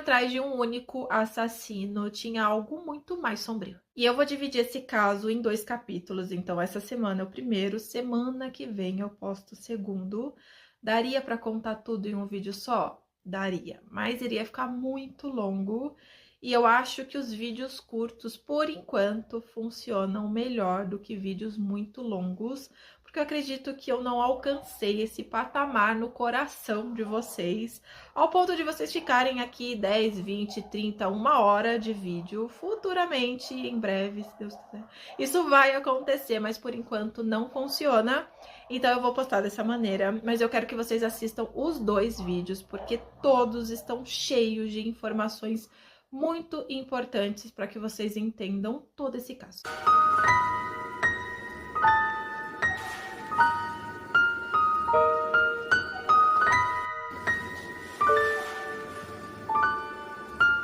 trás de um único assassino tinha algo muito mais sombrio. E eu vou dividir esse caso em 2 capítulos. Então, essa semana é o primeiro, semana que vem eu posto o segundo. Daria para contar tudo em um vídeo só? Daria, mas iria ficar muito longo. E eu acho que os vídeos curtos, por enquanto, funcionam melhor do que vídeos muito longos, porque eu acredito que eu não alcancei esse patamar no coração de vocês, ao ponto de vocês ficarem aqui 10, 20, 30, 1 hora de vídeo. Futuramente, em breve, se Deus quiser, isso vai acontecer, mas por enquanto não funciona. Então eu vou postar dessa maneira, mas eu quero que vocês assistam os 2 vídeos, porque todos estão cheios de informações muito importantes para que vocês entendam todo esse caso.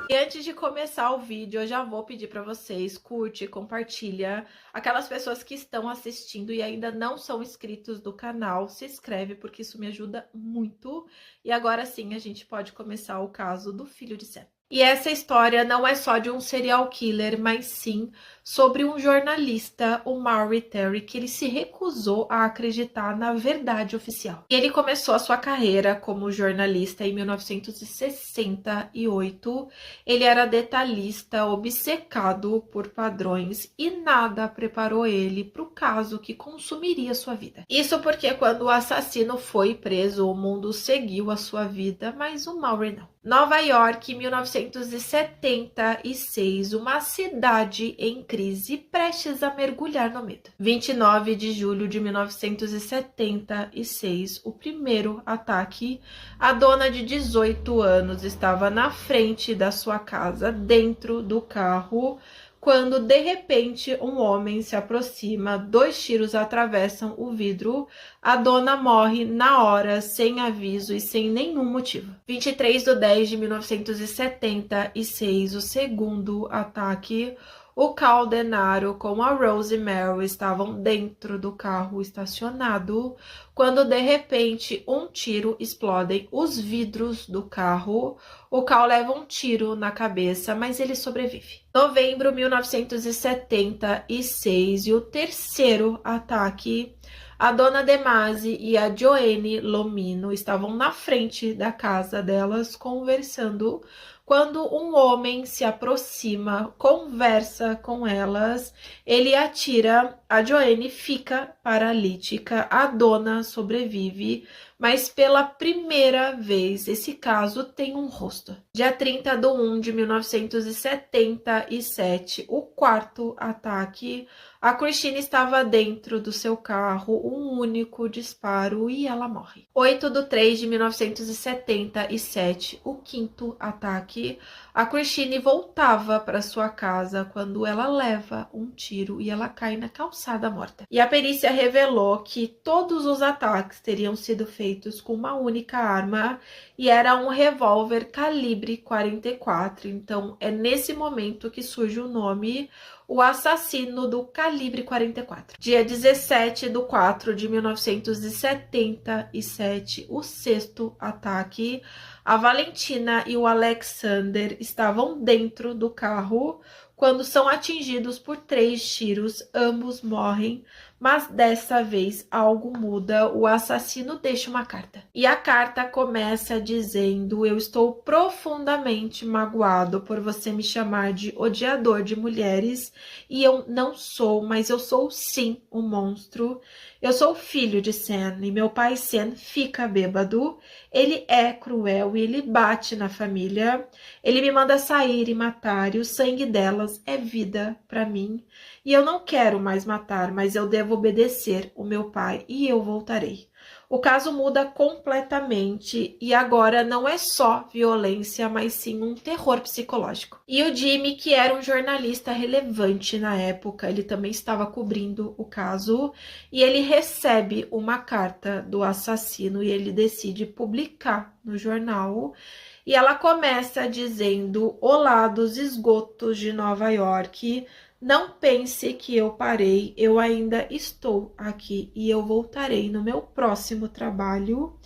E antes de começar o vídeo, eu já vou pedir para vocês, curte, compartilha. Aquelas pessoas que estão assistindo e ainda não são inscritos do canal, se inscreve, porque isso me ajuda muito. E agora sim, a gente pode começar o caso do filho de Sam. E essa história não é só de um serial killer, mas sim sobre um jornalista, o Maury Terry, que ele se recusou a acreditar na verdade oficial. E ele começou a sua carreira como jornalista em 1968. Ele era detalhista, obcecado por padrões e nada preparou ele para o caso que consumiria sua vida. Isso porque quando o assassino foi preso, o mundo seguiu a sua vida, mas o Maury não. Nova York, 1976, uma cidade em crise, prestes a mergulhar no medo. 29 de julho de 1976, o primeiro ataque. A dona de 18 anos estava na frente da sua casa, dentro do carro, quando de repente um homem se aproxima, 2 tiros atravessam o vidro, a dona morre na hora, sem aviso e sem nenhum motivo. 23 de 10 de 1976, o segundo ataque. O Cal Denaro com a Rosemary estavam dentro do carro estacionado, quando de repente um tiro explode os vidros do carro. O Cal leva um tiro na cabeça, mas ele sobrevive. Novembro de 1976, e o terceiro ataque. A dona Demasi e a Joanne Lomino estavam na frente da casa delas conversando, quando um homem se aproxima, conversa com elas, ele atira, a Joanne fica paralítica, a dona sobrevive, mas pela primeira vez esse caso tem um rosto. Dia 30 de 1 de 1977, o quarto ataque. A Christine estava dentro do seu carro, um único disparo e ela morre. 8 de 3 de 1977, o quinto ataque. A Christine voltava para sua casa quando ela leva um tiro e ela cai na calçada morta. E a perícia revelou que todos os ataques teriam sido feitos com uma única arma e era um revólver calibre 44. Então é nesse momento que surge o nome O Assassino do Calibre 44. Dia 17 de 4 de 1977, o sexto ataque. A Valentina e o Alexander estavam dentro do carro quando são atingidos por 3 tiros, ambos morrem, mas dessa vez algo muda, o assassino deixa uma carta. E a carta começa dizendo: eu estou profundamente magoado por você me chamar de odiador de mulheres, e eu não sou, mas eu sou sim um monstro. Eu sou filho de Sam, e meu pai Sam fica bêbado, ele é cruel e ele bate na família, ele me manda sair e matar, e o sangue delas é vida para mim. E eu não quero mais matar, mas eu devo obedecer o meu pai e eu voltarei. O caso muda completamente e agora não é só violência, mas sim um terror psicológico. E o Jimmy, que era um jornalista relevante na época, ele também estava cobrindo o caso e ele recebe uma carta do assassino e ele decide publicar no jornal. E ela começa dizendo: olá dos esgotos de Nova York, Não pense que eu parei, eu ainda estou aqui e eu voltarei no meu próximo trabalho.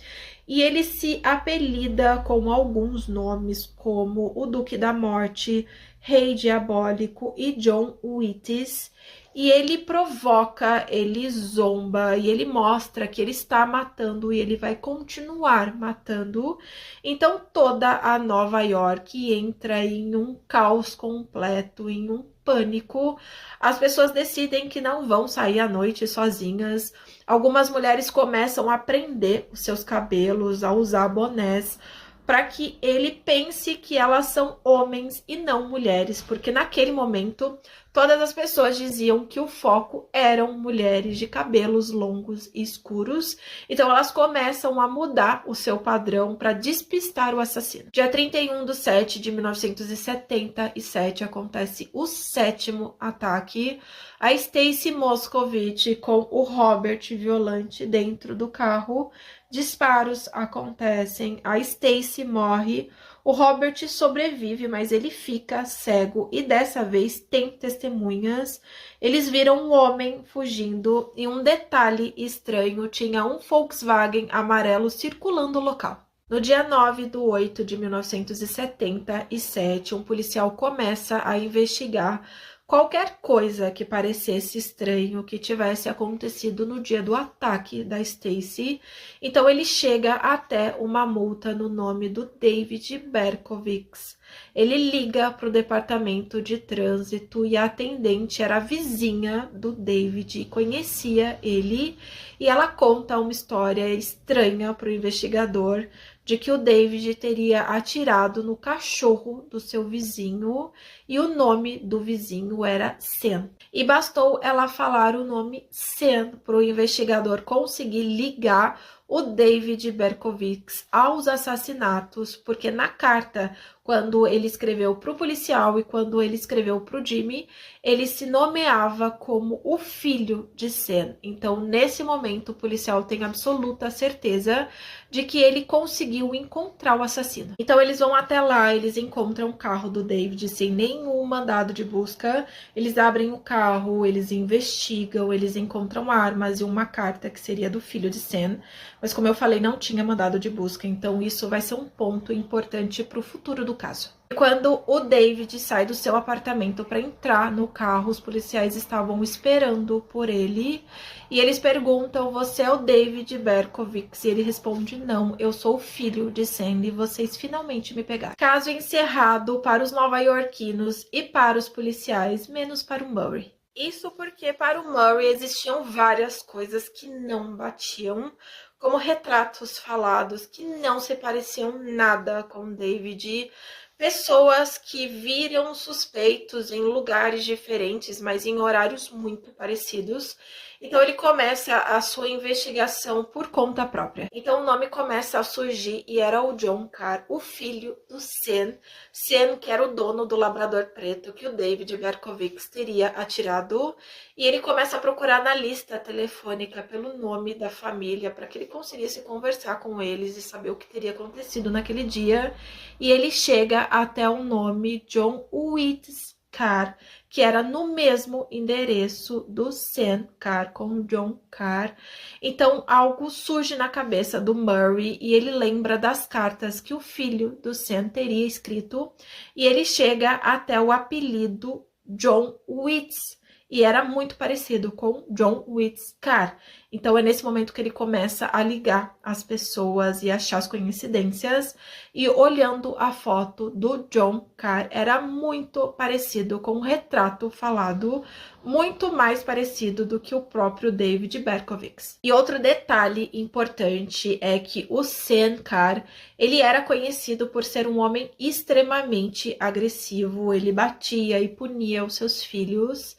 E ele se apelida com alguns nomes, como o Duque da Morte, Rei Diabólico e John Wittis. E ele provoca, ele zomba e ele mostra que ele está matando e ele vai continuar matando. Então toda a Nova York entra em um caos completo, em um pânico. As pessoas decidem que não vão sair à noite sozinhas. Algumas mulheres começam a prender os seus cabelos, a usar bonés, para que ele pense que elas são homens e não mulheres, porque naquele momento todas as pessoas diziam que o foco eram mulheres de cabelos longos e escuros, então elas começam a mudar o seu padrão para despistar o assassino. Dia 31/7 de 1977 acontece o 7º ataque. A Stacy Moscovitch com o Robert Violante dentro do carro. Disparos acontecem, a Stacy morre, o Robert sobrevive, mas ele fica cego e dessa vez tem testemunhas. Eles viram um homem fugindo e um detalhe estranho, tinha um Volkswagen amarelo circulando o local. No dia 9/8 de 1977, um policial começa a investigar qualquer coisa que parecesse estranho que tivesse acontecido no dia do ataque da Stacy. Então ele chega até uma multa no nome do David Berkowitz. Ele liga para o departamento de trânsito e a atendente era a vizinha do David e conhecia ele. E ela conta uma história estranha para o investigador de que o David teria atirado no cachorro do seu vizinho e o nome do vizinho era Sam. E bastou ela falar o nome Sam para o investigador conseguir ligar o David Berkowitz aos assassinatos, porque na carta, quando ele escreveu para o policial e quando ele escreveu para o Jimmy, ele se nomeava como o filho de Sam. Então, nesse momento, o policial tem absoluta certeza de que ele conseguiu encontrar o assassino. Então, eles vão até lá, eles encontram o carro do David sem nenhum mandado de busca, eles abrem o carro, eles investigam, eles encontram armas e uma carta que seria do filho de Sam. Mas como eu falei, não tinha mandado de busca, então isso vai ser um ponto importante para o futuro do caso. Quando o David sai do seu apartamento para entrar no carro, os policiais estavam esperando por ele e eles perguntam: você é o David Berkowitz? E ele responde: não, eu sou o filho de Sandy, vocês finalmente me pegaram. Caso encerrado para os nova-iorquinos e para os policiais, menos para o Murray. Isso porque para o Murray existiam várias coisas que não batiam, como retratos falados que não se pareciam nada com David, pessoas que viram suspeitos em lugares diferentes, mas em horários muito parecidos. Então ele começa a sua investigação por conta própria. Então o nome começa a surgir e era o John Carr, o filho do Sam. Sam, que era o dono do labrador preto que o David Berkowitz teria atirado. E ele começa a procurar na lista telefônica pelo nome da família para que ele conseguisse conversar com eles e saber o que teria acontecido naquele dia. E ele chega até o nome John Wittis Carr, que era no mesmo endereço do Sam Carr com John Carr. Então algo surge na cabeça do Murray e ele lembra das cartas que o filho do Sam teria escrito e ele chega até o apelido John Witts. E era muito parecido com John Witts Carr. Então é nesse momento que ele começa a ligar as pessoas e achar as coincidências. E olhando a foto do John Carr, era muito parecido com o retrato falado, muito mais parecido do que o próprio David Berkowitz. E outro detalhe importante é que o Sam Carr, ele era conhecido por ser um homem extremamente agressivo, ele batia e punia os seus filhos.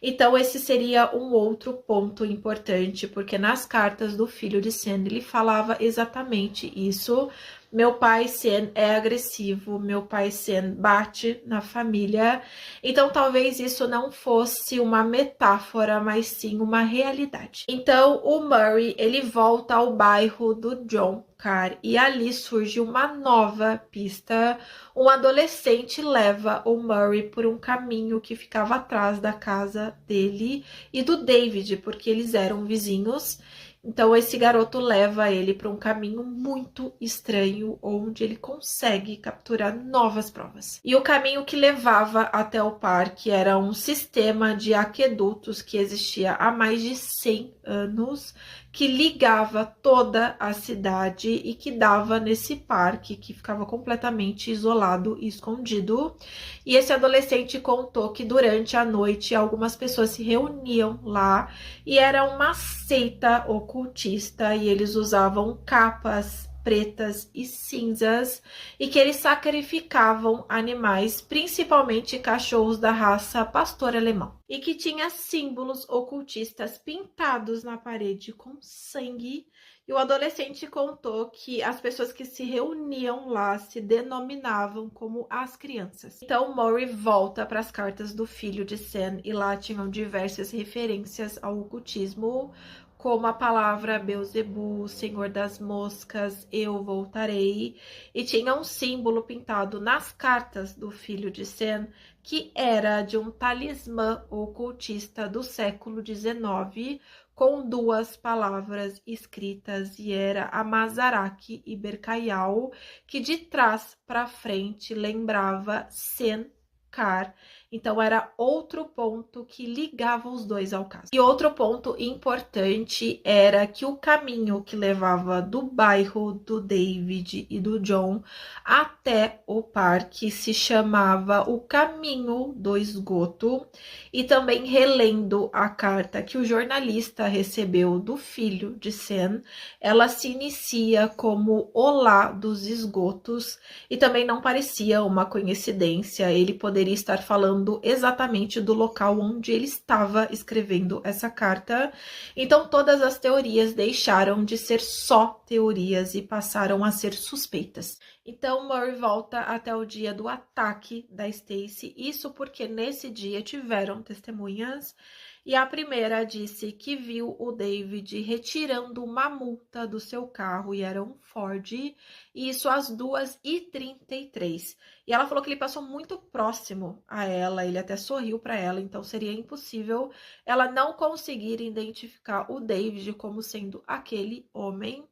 Então esse seria um outro ponto importante, porque nas cartas do filho de Sandy ele falava exatamente isso. Meu pai Sen é agressivo, meu pai Sen bate na família. Então talvez isso não fosse uma metáfora, mas sim uma realidade. Então o Murray, ele volta ao bairro do John Carr e ali surge uma nova pista. Um adolescente leva o Murray por um caminho que ficava atrás da casa dele e do David, porque eles eram vizinhos. Então esse garoto leva ele para um caminho muito estranho, onde ele consegue capturar novas provas. E o caminho que levava até o parque era um sistema de aquedutos que existia há mais de 100 anos, que ligava toda a cidade e que dava nesse parque que ficava completamente isolado e escondido. E esse adolescente contou que durante a noite algumas pessoas se reuniam lá e era uma seita ocultista e eles usavam capas pretas e cinzas e que eles sacrificavam animais, principalmente cachorros da raça pastor alemão, e que tinha símbolos ocultistas pintados na parede com sangue. E o adolescente contou que as pessoas que se reuniam lá se denominavam como as crianças. Então Murray volta para as cartas do filho de Sen e lá tinham diversas referências ao ocultismo, como a palavra Beelzebub, Senhor das Moscas, eu voltarei, e tinha um símbolo pintado nas cartas do filho de Sen que era de um talismã ocultista do século XIX, com duas palavras escritas, e era Amazaraki e Berkayal, que de trás para frente lembrava Sen Carr. Então era outro ponto que ligava os dois ao caso. E outro ponto importante era que o caminho que levava do bairro do David e do John até o parque se chamava o Caminho do Esgoto. E também, relendo a carta que o jornalista recebeu do filho de Sen, ela se inicia como Olá dos Esgotos, e também não parecia uma coincidência, ele poderia estar falando exatamente do local onde ele estava escrevendo essa carta. Então todas as teorias deixaram de ser só teorias e passaram a ser suspeitas. Então Murray volta até o dia do ataque da Stacy, isso porque nesse dia tiveram testemunhas, e a primeira disse que viu o David retirando uma multa do seu carro, e era um Ford, e isso às 2h33. E ela falou que ele passou muito próximo a ela, ele até sorriu para ela, então seria impossível ela não conseguir identificar o David como sendo aquele homem.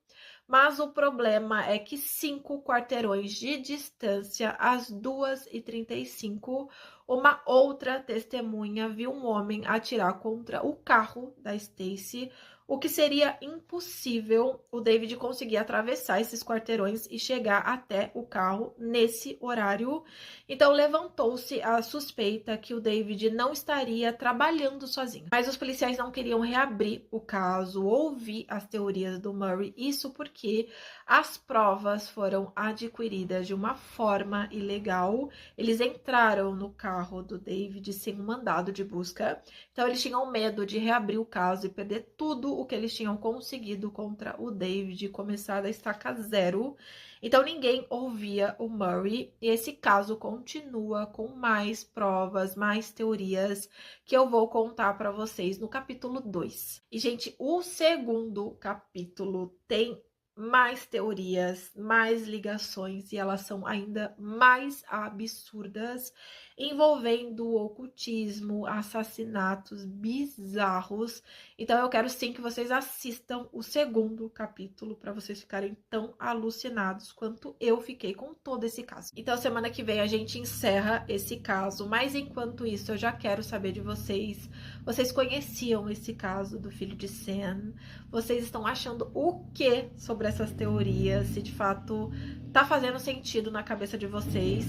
Mas o problema é que 5 quarteirões de distância, às 2h35, uma outra testemunha viu um homem atirar contra o carro da Stacy, o que seria impossível o David conseguir atravessar esses quarteirões e chegar até o carro nesse horário. Então levantou-se a suspeita que o David não estaria trabalhando sozinho. Mas os policiais não queriam reabrir o caso, ouvir as teorias do Murray, isso porque as provas foram adquiridas de uma forma ilegal. Eles entraram no carro do David sem um mandado de busca, então eles tinham medo de reabrir o caso e perder tudo o que eles tinham conseguido contra o David e começar da estaca zero. Então ninguém ouvia o Murray, e esse caso continua com mais provas, mais teorias, que eu vou contar para vocês no capítulo 2. E, gente, o segundo capítulo tem mais teorias, mais ligações, e elas são ainda mais absurdas, envolvendo ocultismo, assassinatos bizarros. Então eu quero sim que vocês assistam o segundo capítulo para vocês ficarem tão alucinados quanto eu fiquei com todo esse caso. Então semana que vem a gente encerra esse caso, mas enquanto isso eu já quero saber de vocês. Vocês conheciam esse caso do filho de Sen? Vocês estão achando o que sobre essas teorias? Se de fato tá fazendo sentido na cabeça de vocês?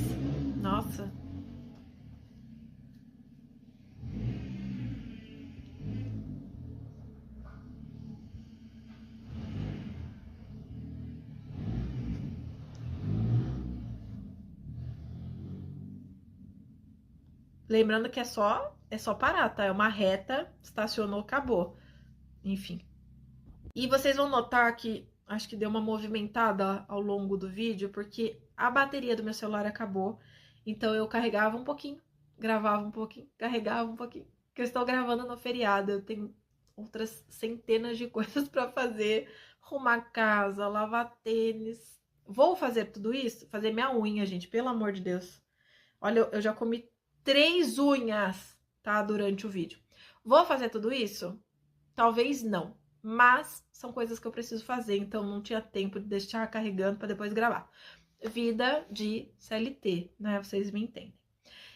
Nossa. Lembrando que é só parar, tá? É uma reta, estacionou, acabou. Enfim. E vocês vão notar que acho que deu uma movimentada ao longo do vídeo, porque a bateria do meu celular acabou. Então eu carregava um pouquinho, gravava um pouquinho, carregava um pouquinho. Porque eu estou gravando no feriado, eu tenho outras centenas de coisas para fazer, arrumar casa, lavar tênis. Vou fazer tudo isso? Fazer minha unha, gente, pelo amor de Deus. Olha, eu já comi 3 unhas, tá? Durante o vídeo. Vou fazer tudo isso? Talvez não. Mas são coisas que eu preciso fazer, então não tinha tempo de deixar carregando para depois gravar. Vida de CLT, né? Vocês me entendem.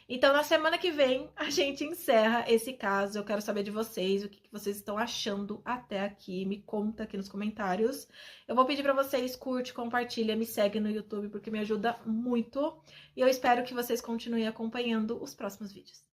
Então, na semana que vem, a gente encerra esse caso. Eu quero saber de vocês, o que vocês estão achando até aqui. Me conta aqui nos comentários. Eu vou pedir para vocês, curte, compartilha, me segue no YouTube, porque me ajuda muito. E eu espero que vocês continuem acompanhando os próximos vídeos.